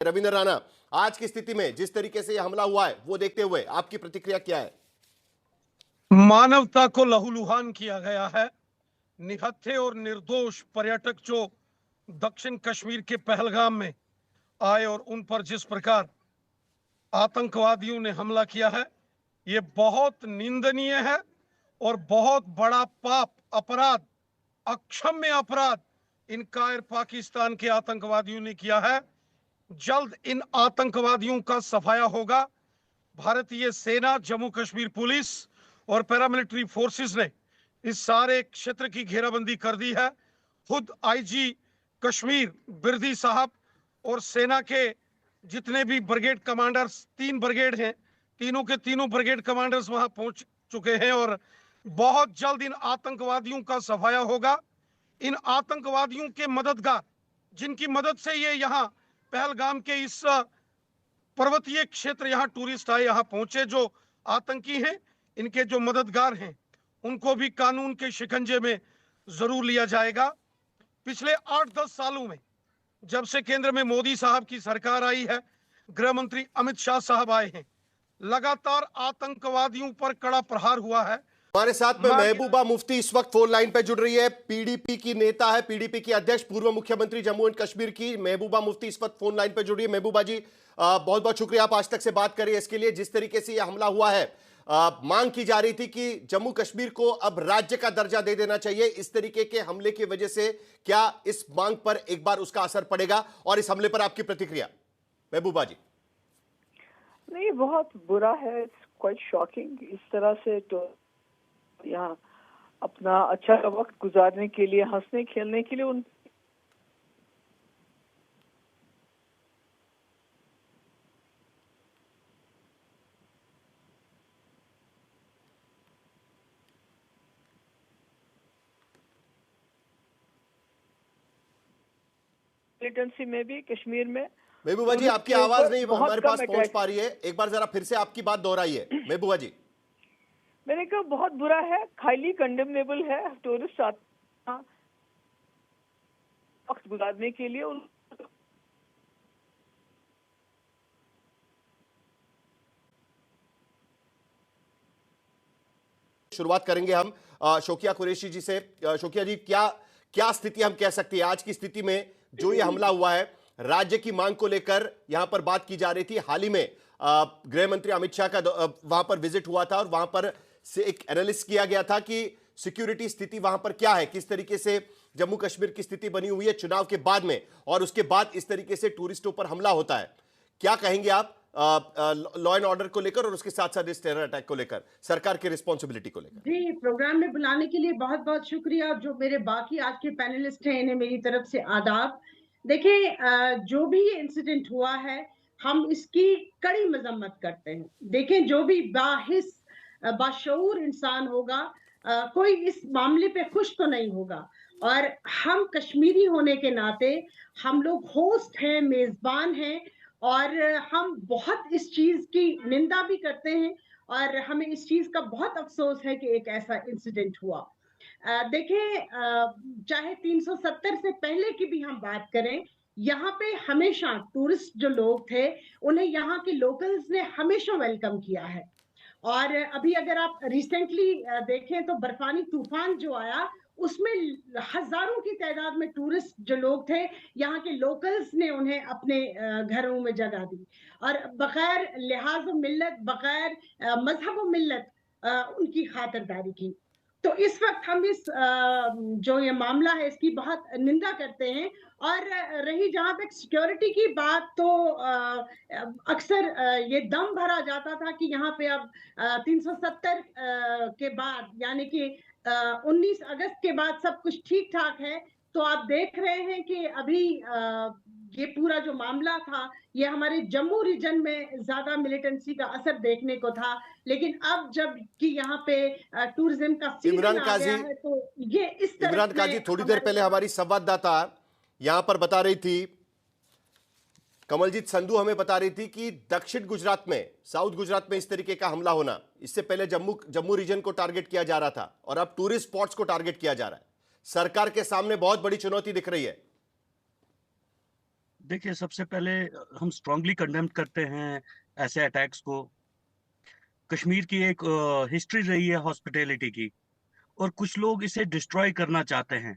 रविंद्र राणा, आज की स्थिति में जिस तरीके से यह हमला हुआ है वो देखते हुए आपकी प्रतिक्रिया क्या है? मानवता को लहूलुहान किया गया है। निहत्थे और निर्दोष पर्यटक जो दक्षिण कश्मीर के पहलगाम में आए और उन पर जिस प्रकार आतंकवादियों ने हमला किया है, ये बहुत निंदनीय है और बहुत बड़ा पाप, अपराध, अक्षम्य अपराध इन कायर पाकिस्तान के आतंकवादियों ने किया है। जल्द इन आतंकवादियों का सफाया होगा। भारतीय सेना, जम्मू कश्मीर पुलिस और पैरामिलिट्री फोर्सेस ने इस सारे क्षेत्र की घेराबंदी कर दी है। खुद आईजी कश्मीर बिरदी साहब और सेना के जितने भी ब्रिगेड कमांडर्स, 3 ब्रिगेड हैं, तीनों के तीनों ब्रिगेड कमांडर्स वहां पहुंच चुके हैं और बहुत जल्द इन आतंकवादियों का सफाया होगा। इन आतंकवादियों के मददगार, जिनकी मदद से ये यहाँ पहलगाम के इस पर्वतीय क्षेत्र, यहाँ टूरिस्ट आए, यहाँ पहुंचे, जो आतंकी हैं, इनके जो मददगार हैं, उनको भी कानून के शिकंजे में जरूर लिया जाएगा। पिछले 8-10 सालों में जब से केंद्र में मोदी साहब की सरकार आई है, गृह मंत्री अमित शाह साहब आए हैं, लगातार आतंकवादियों पर कड़ा प्रहार हुआ है। हमारे साथ में महबूबा मुफ्ती इस वक्त फोन लाइन पे जुड़ रही है। पीडीपी की नेता है, पीडीपी की अध्यक्ष, पूर्व मुख्यमंत्री जम्मू एंड कश्मीर की महबूबा मुफ्ती इस वक्त फोन लाइन पे जुड़ रही है। महबूबा जी, बहुत बहुत शुक्रिया आप आज तक से बात करिए इसके लिए। जिस तरीके से यह हमला हुआ है, मांग की जा रही थी कि जम्मू कश्मीर को अब राज्य का दर्जा दे देना चाहिए। इस तरीके के हमले की वजह से क्या इस मांग पर एक बार उसका असर पड़ेगा, और इस हमले पर आपकी प्रतिक्रिया महबूबा जी? नहीं, बहुत बुरा है, इट्स क्वाइट शॉकिंग। इस तरह से तो यहाँ अपना अच्छा वक्त गुजारने के लिए, हंसने खेलने के लिए उन मिलिटेंसी में भी कश्मीर में महबूबा जी, आपकी आवाज नहीं हमारे पास पहुंच पा रही है, एक बार जरा फिर से आपकी बात दोहराइए महबूबा जी। मैंने कहा बहुत बुरा है, हाईली कंडेमनेबल है। टूरिस्ट वक्त गुजारने के लिए शुरुआत करेंगे हम शोकिया कुरैशी जी से। शोकिया जी, क्या क्या स्थिति हम कह सकते हैं आज की स्थिति में? जो ये हमला हुआ है, राज्य की मांग को लेकर यहां पर बात की जा रही थी। हाल ही में गृह मंत्री अमित शाह का वहां पर विजिट हुआ था और वहां पर से एक एनालिसिस किया गया था कि सिक्योरिटी स्थिति वहां पर क्या है, किस तरीके से जम्मू कश्मीर की स्थिति बनी हुई है चुनाव के बाद में, और उसके बाद इस तरीके से टूरिस्टों पर हमला होता है। क्या कहेंगे आप लॉ एंड ऑर्डर को लेकर और उसके साथ साथ इस टेरर अटैक को लेकर, सरकार की रिस्पॉन्सिबिलिटी को लेकर? जी, प्रोग्राम में बुलाने के लिए बहुत बहुत शुक्रिया। जो मेरे बाकी आज के पैनलिस्ट हैं, इन्हें मेरी तरफ से आदाब। देखिए, जो भी ये इंसिडेंट हुआ है, हम इसकी कड़ी मजम्मत करते हैं। देखें, जो भी बाशऊर इंसान होगा, कोई इस मामले पे खुश तो नहीं होगा। और हम कश्मीरी होने के नाते हम लोग होस्ट हैं, मेजबान हैं, और हम बहुत इस चीज की निंदा भी करते हैं और हमें इस चीज का बहुत अफसोस है कि एक ऐसा इंसिडेंट हुआ। देखें, चाहे 370 से पहले की भी हम बात करें, यहाँ पे हमेशा टूरिस्ट जो लोग थे, उन्हें यहाँ के लोकल्स ने हमेशा वेलकम किया है। और अभी अगर आप रिसेंटली देखें तो बर्फानी तूफान जो आया, उसमें हजारों की तादाद में टूरिस्ट जो लोग थे, यहाँ के लोकल्स ने उन्हें अपने घरों में जगह दी और बगैर लिहाज मिल्लत, बगैर मजहब मिल्लत उनकी खातिरदारी की। तो इस वक्त हम इस जो ये मामला है, इसकी बहुत निंदा करते हैं। और रही जहां तक सिक्योरिटी की बात, तो अक्सर ये दम भरा जाता था कि यहाँ पे अब 370 के बाद, यानी कि 19 अगस्त के बाद सब कुछ ठीक ठाक है। तो आप देख रहे हैं कि अभी ये पूरा जो मामला था, ये हमारे जम्मू रीजन में ज्यादा मिलिटेंसी का असर देखने को था, लेकिन अब जब कि यहाँ पे टूरिज्म का सीजन आ गया है, तो ये इस तरह इमरान काजी, थोड़ी देर पहले हमारी संवाददाता यहां पर बता रही थी, कमलजीत संधू हमें बता रही थी कि दक्षिण गुजरात में, साउथ गुजरात में इस तरीके का हमला होना, इससे पहले जम्मू रीजन को टारगेट किया जा रहा था और अब टूरिस्ट स्पॉट्स को टारगेट किया जा रहा है। सरकार के सामने बहुत बड़ी चुनौती दिख रही है। देखिए, सबसे पहले हम स्ट्रांगली कंडेम करते हैं ऐसे अटैक्स को। कश्मीर की एक हिस्ट्री रही है हॉस्पिटैलिटी की, और कुछ लोग इसे डिस्ट्रॉय करना चाहते हैं।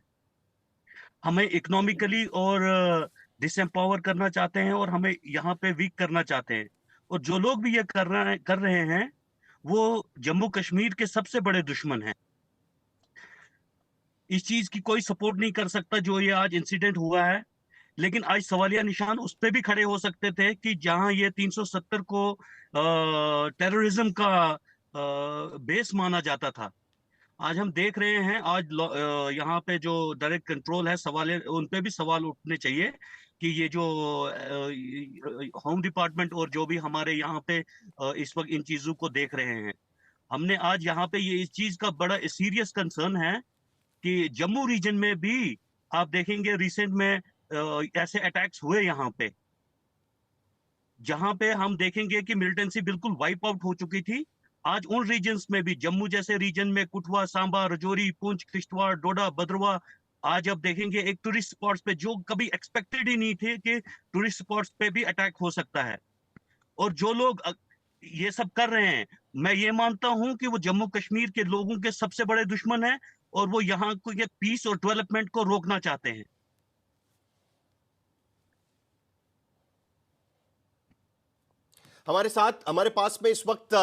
हमें इकोनॉमिकली और डिसएम्पावर करना चाहते हैं, और हमें यहाँ पे वीक करना चाहते हैं। और जो लोग भी ये कर रहे हैं, वो जम्मू कश्मीर के सबसे बड़े दुश्मन हैं। इस चीज की कोई सपोर्ट नहीं कर सकता जो ये आज इंसिडेंट हुआ है। लेकिन आज सवालिया निशान उस पे भी खड़े हो सकते थे कि जहां ये 370 को टेररिज्म का बेस माना जाता था। आज हम देख रहे हैं, आज यहाँ पे जो डायरेक्ट कंट्रोल है, सवाल उन पे भी सवाल उठने चाहिए कि ये जो होम डिपार्टमेंट और जो भी हमारे यहाँ पे इस वक्त इन चीजों को देख रहे हैं, हमने आज यहाँ पे ये इस चीज का बड़ा सीरियस कंसर्न है कि जम्मू रीजन में भी आप देखेंगे रिसेंट में ऐसे अटैक्स हुए यहाँ पे, जहां पे हम देखेंगे कि मिलिटेंसी बिल्कुल वाइप आउट हो चुकी थी। आज उन रीजन्स में भी, जम्मू जैसे रीजन में, कुटवा, सांबा, रजौरी, पुंछ, किश्तवाड़, डोडा, भद्रवाह, आज अब देखेंगे एक टूरिस्ट स्पॉट्स पे जो कभी एक्सपेक्टेड ही नहीं थे कि टूरिस्ट स्पॉट्स पे भी अटैक हो सकता है। और जो लोग ये सब कर रहे हैं, मैं ये मानता हूं कि वो जम्मू कश्मीर के लोगों के सबसे बड़े दुश्मन हैं, और वो यहाँ को ये पीस और डेवलपमेंट को रोकना चाहते हैं। हमारे साथ, हमारे पास में इस वक्त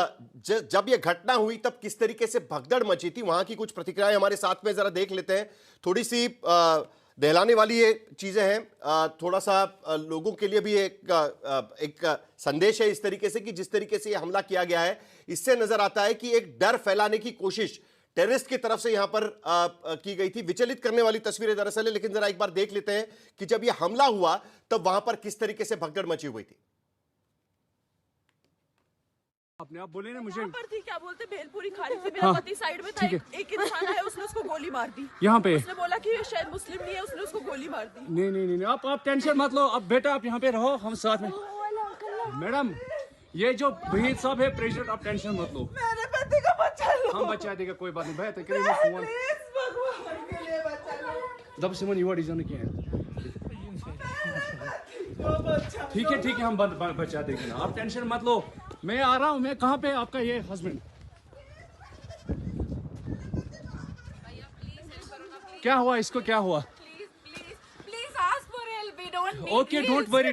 जब यह घटना हुई तब किस तरीके से भगदड़ मची थी, वहां की कुछ प्रतिक्रियाएं हमारे साथ में जरा देख लेते हैं। थोड़ी सी दहलाने वाली ये चीजें हैं, थोड़ा सा लोगों के लिए भी एक संदेश है इस तरीके से कि जिस तरीके से ये हमला किया गया है, इससे नजर आता है कि एक डर फैलाने की कोशिश टेररिस्ट की तरफ से यहां पर की गई थी। विचलित करने वाली तस्वीरें दरअसल है, लेकिन जरा एक बार देख लेते हैं कि जब यह हमला हुआ तब वहां पर किस तरीके से भगदड़ मची हुई थी। अपने आप बोले ना मुझे। यहाँ पर थी, क्या बोलते, भेलपुरी खाड़ी से मेरा पति साइड में था, एक इंसान है, उसने उसको गोली मार दी। यहाँ पे उसने बोला कि शायद मुस्लिम नहीं है, उसने उसको गोली मार दी। नहीं, आप टेंशन मत लो। अब बेटा आप यहाँ पे रहो, हम साथ में। मैडम, ये जो वहीद साहब है प्रेसिडेंट, आप टेंशन मत लो। मेरे पति को बचा लो। हम बचा देगा, कोई बात नहीं। भाई तो करेंगे फोन। प्लीज भगवान के लिए बचा लो। दब सिमन युवा डिजाइन किया है। ठीक है, हम बचा देंगे ना, आप टेंशन मत लो। मैं आ रहा हूँ। मैं कहाँ पे आपका ये हस्बैंड? क्या हुआ इसको, क्या हुआ? Please ask for help. We don't need. Okay, don't worry.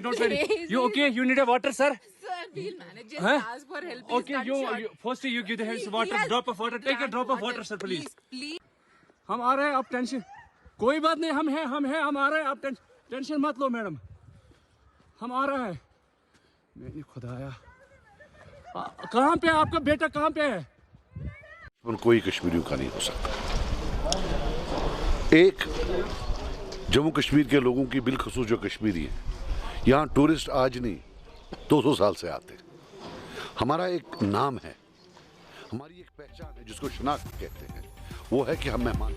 You okay? You need a water, sir? Sir, we'll manage. Just Huh? ask for help. Okay, you firstly you give the hands water, drop of water. Take a drop of water, sir, please. Please. हम आ रहे हैं, आप tension, कोई बात नहीं, हम हैं, हम आ रहे हैं, आप टेंशन मत लो मैडम, हम आ रहे हैं। मैंने खुदाया, कहाँ पे आपका बेटा, कहाँ पे है? कोई कश्मीरियों का नहीं हो सकता। एक जम्मू कश्मीर के लोगों की बिलखसूस जो कश्मीरी है, यहाँ टूरिस्ट आज नहीं 200 साल से आते हैं। हमारा एक नाम है, हमारी एक पहचान है जिसको शनाख्त कहते हैं, वो है कि हम मेहमान